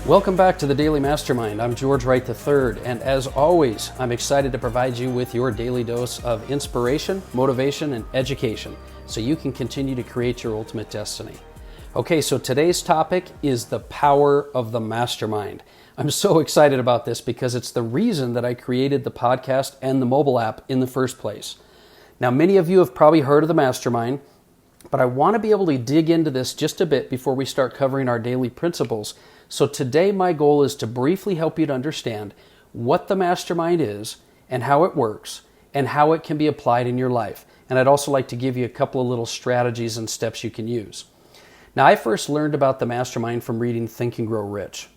Welcome back to the Daily Mastermind. I'm George Wright III, and as always, I'm excited to provide you with your daily dose of inspiration, motivation, and education so you can continue to create your ultimate destiny. Okay, so today's topic is the power of the mastermind. I'm so excited about this because it's the reason that I created the podcast and the mobile app in the first place. Now, many of you have probably heard of the mastermind, but I want to be able to dig into this just a bit before we start covering our daily principles. So today my goal is to briefly help you to understand what the mastermind is and how it works and how it can be applied in your life. And I'd also like to give you a couple of little strategies and steps you can use. Now, I first learned about the mastermind from reading Think and Grow Rich.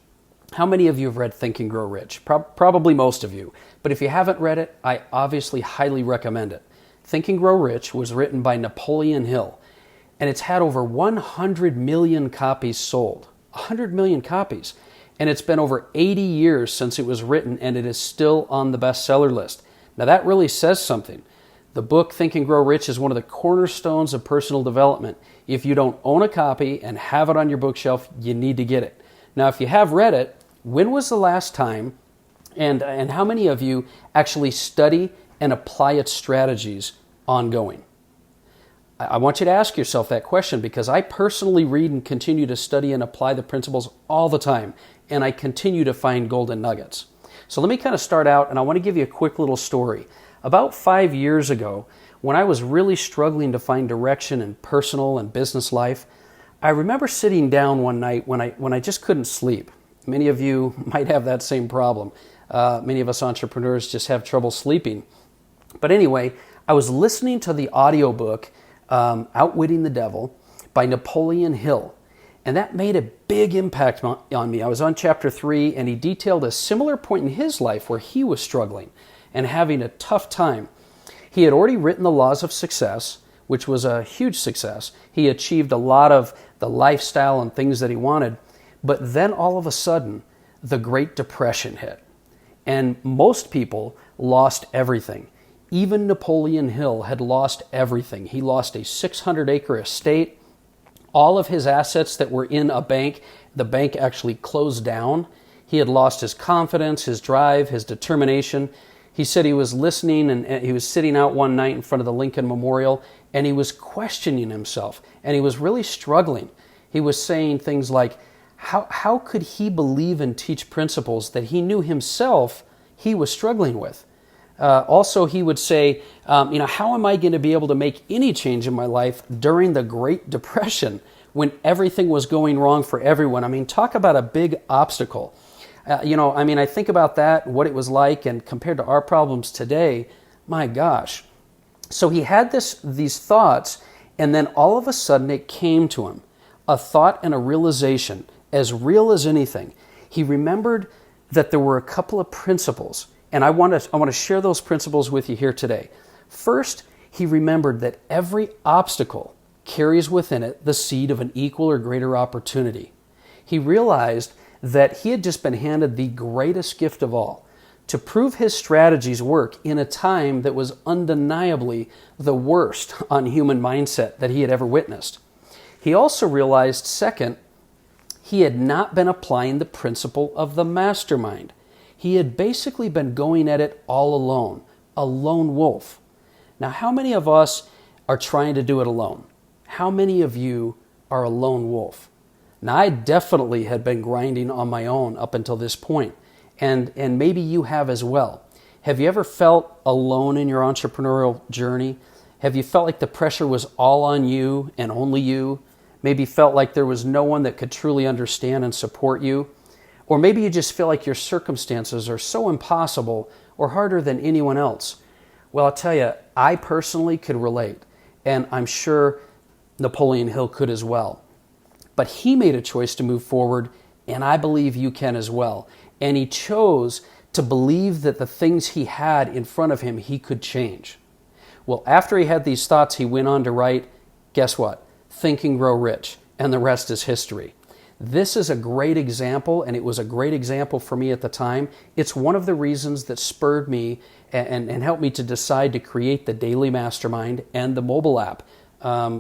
How many of you have read Think and Grow Rich? Probably most of you. But if you haven't read it, I obviously highly recommend it. Think and Grow Rich was written by Napoleon Hill, and it's had over 100 million copies sold. 100 million copies. And it's been over 80 years since it was written, and it is still on the bestseller list. Now that really says something. The book Think and Grow Rich is one of the cornerstones of personal development. If you don't own a copy and have it on your bookshelf, you need to get it. Now, if you have read it, when was the last time, and how many of you actually study and apply its strategies ongoing? I want you to ask yourself that question because I personally read and continue to study and apply the principles all the time, and I continue to find golden nuggets. So let me kind of start out, and I want to give you a quick little story. About 5 years ago, when I was really struggling to find direction in personal and business life, I remember sitting down one night when I just couldn't sleep. Many of you might have that same problem. Many of us entrepreneurs just have trouble sleeping. But anyway, I was listening to the audiobook Outwitting the Devil by Napoleon Hill. And that made a big impact on me. I was on chapter 3, and he detailed a similar point in his life where he was struggling and having a tough time. He had already written The Laws of Success, which was a huge success. He achieved a lot of the lifestyle and things that he wanted. But then all of a sudden, the Great Depression hit. And most people lost everything. Even Napoleon Hill had lost everything. He lost a 600-acre estate. All of his assets that were in a bank, the bank actually closed down. He had lost his confidence, his drive, his determination. He said he was listening and he was sitting out one night in front of the Lincoln Memorial, and he was questioning himself, and he was really struggling. He was saying things like, how could he believe and teach principles that he knew himself he was struggling with? Also, he would say, how am I going to be able to make any change in my life during the Great Depression when everything was going wrong for everyone? I mean, talk about a big obstacle. I think about that, what it was like, and compared to our problems today, my gosh. So he had these thoughts, and then all of a sudden it came to him, a thought and a realization, as real as anything. He remembered that there were a couple of principles. And I want to share those principles with you here today. First, he remembered that every obstacle carries within it the seed of an equal or greater opportunity. He realized that he had just been handed the greatest gift of all, to prove his strategies work in a time that was undeniably the worst on human mindset that he had ever witnessed. He also realized, second, he had not been applying the principle of the mastermind. He had basically been going at it all alone, a lone wolf. Now, how many of us are trying to do it alone? How many of you are a lone wolf? Now, I definitely had been grinding on my own up until this point, and maybe you have as well. Have you ever felt alone in your entrepreneurial journey? Have you felt like the pressure was all on you and only you? Maybe felt like there was no one that could truly understand and support you? Or maybe you just feel like your circumstances are so impossible or harder than anyone else. Well, I'll tell you, I personally could relate, and I'm sure Napoleon Hill could as well. But he made a choice to move forward, and I believe you can as well. And he chose to believe that the things he had in front of him, he could change. Well, after he had these thoughts, he went on to write, guess what? Think and Grow Rich, and the rest is history. This is a great example, and it was a great example for me at the time. It's one of the reasons that spurred me and helped me to decide to create the Daily Mastermind and the mobile app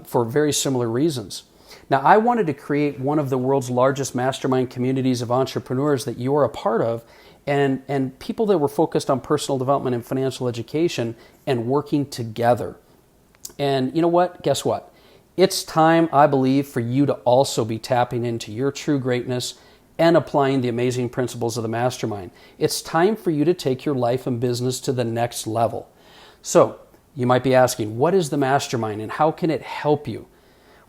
for very similar reasons. Now, I wanted to create one of the world's largest mastermind communities of entrepreneurs that you're a part of, and people that were focused on personal development and financial education and working together. And you know what? Guess what? It's time, I believe, for you to also be tapping into your true greatness and applying the amazing principles of the Mastermind. It's time for you to take your life and business to the next level. So, you might be asking, what is the Mastermind and how can it help you?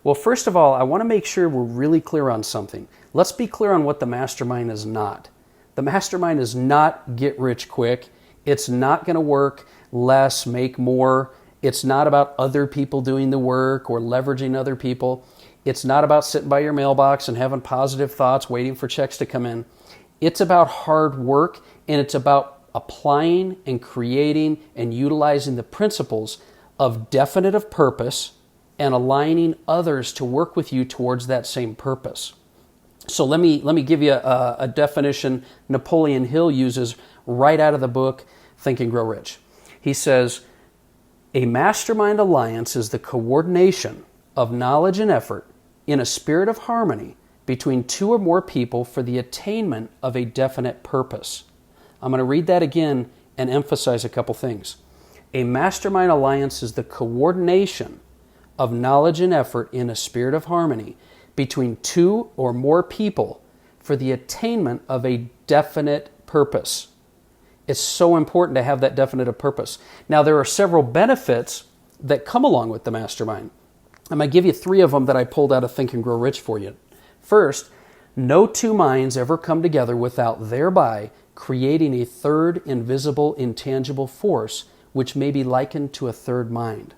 Well, first of all, I want to make sure we're really clear on something. Let's be clear on what the Mastermind is not. The Mastermind is not get rich quick. It's not going to work less, make more. It's not about other people doing the work or leveraging other people. It's not about sitting by your mailbox and having positive thoughts, waiting for checks to come in. It's about hard work, and it's about applying and creating and utilizing the principles of definitive purpose and aligning others to work with you towards that same purpose. So let me give you a definition Napoleon Hill uses right out of the book, Think and Grow Rich. He says, a mastermind alliance is the coordination of knowledge and effort in a spirit of harmony between two or more people for the attainment of a definite purpose. I'm going to read that again and emphasize a couple things. A mastermind alliance is the coordination of knowledge and effort in a spirit of harmony between two or more people for the attainment of a definite purpose. It's so important to have that definitive purpose. Now, there are several benefits that come along with the Mastermind. I'm going to give you 3 of them that I pulled out of Think and Grow Rich for you. First, no two minds ever come together without thereby creating a third invisible, intangible force which may be likened to a third mind.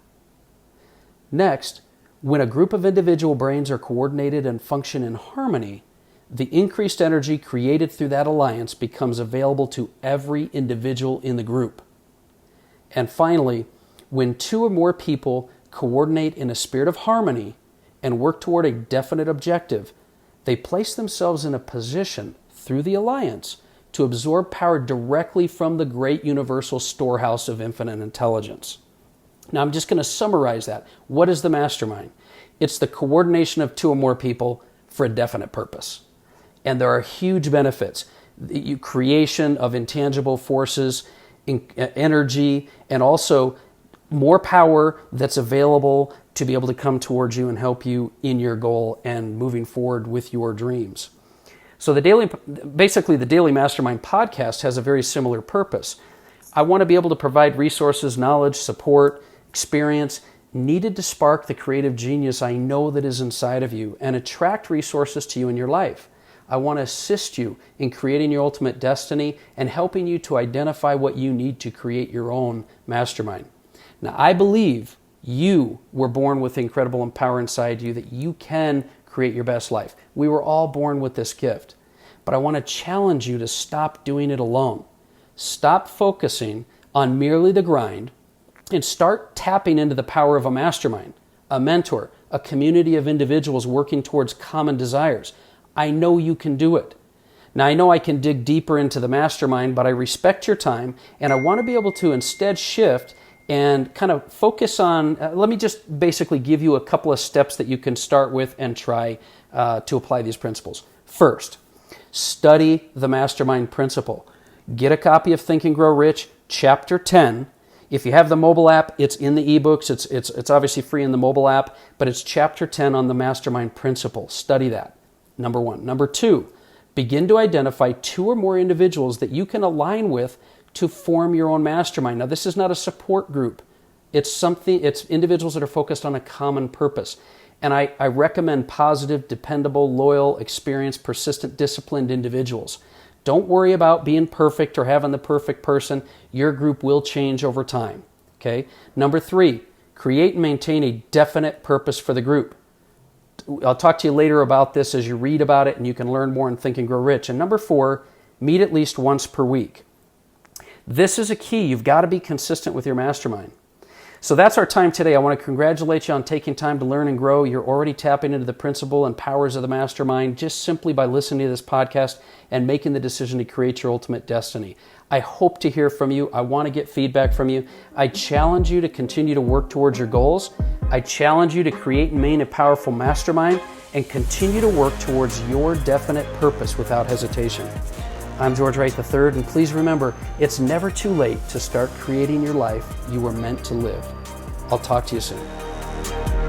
Next, when a group of individual brains are coordinated and function in harmony, the increased energy created through that alliance becomes available to every individual in the group. And finally, when 2 or more people coordinate in a spirit of harmony and work toward a definite objective, they place themselves in a position through the alliance to absorb power directly from the great universal storehouse of infinite intelligence. Now, I'm just going to summarize that. What is the Mastermind? It's the coordination of 2 or more people for a definite purpose. And there are huge benefits. The creation of intangible forces, energy, and also more power that's available to be able to come towards you and help you in your goal and moving forward with your dreams. So the Daily Mastermind podcast has a very similar purpose. I want to be able to provide resources, knowledge, support, experience needed to spark the creative genius I know that is inside of you and attract resources to you in your life. I want to assist you in creating your ultimate destiny and helping you to identify what you need to create your own mastermind. Now, I believe you were born with incredible power inside you that you can create your best life. We were all born with this gift. But I want to challenge you to stop doing it alone. Stop focusing on merely the grind and start tapping into the power of a mastermind, a mentor, a community of individuals working towards common desires. I know you can do it. Now, I know I can dig deeper into the mastermind, but I respect your time, and I want to be able to instead shift and kind of focus on, let me just basically give you a couple of steps that you can start with and try to apply these principles. First, study the mastermind principle. Get a copy of Think and Grow Rich, Chapter 10. If you have the mobile app, it's in the ebooks. It's obviously free in the mobile app, but it's Chapter 10 on the mastermind principle. Study that, number 1. Number 2, begin to identify 2 or more individuals that you can align with to form your own mastermind. Now, this is not a support group. It's individuals that are focused on a common purpose. And I recommend positive, dependable, loyal, experienced, persistent, disciplined individuals. Don't worry about being perfect or having the perfect person. Your group will change over time. Okay? Number 3, create and maintain a definite purpose for the group. I'll talk to you later about this as you read about it, and you can learn more in Think and Grow Rich. And number 4, meet at least once per week. This is a key. You've got to be consistent with your mastermind. So that's our time today. I want to congratulate you on taking time to learn and grow. You're already tapping into the principle and powers of the mastermind just simply by listening to this podcast and making the decision to create your ultimate destiny. I hope to hear from you. I want to get feedback from you. I challenge you to continue to work towards your goals. I challenge you to create and maintain a powerful mastermind and continue to work towards your definite purpose without hesitation. I'm George Wright III, and please remember, it's never too late to start creating your life you were meant to live. I'll talk to you soon.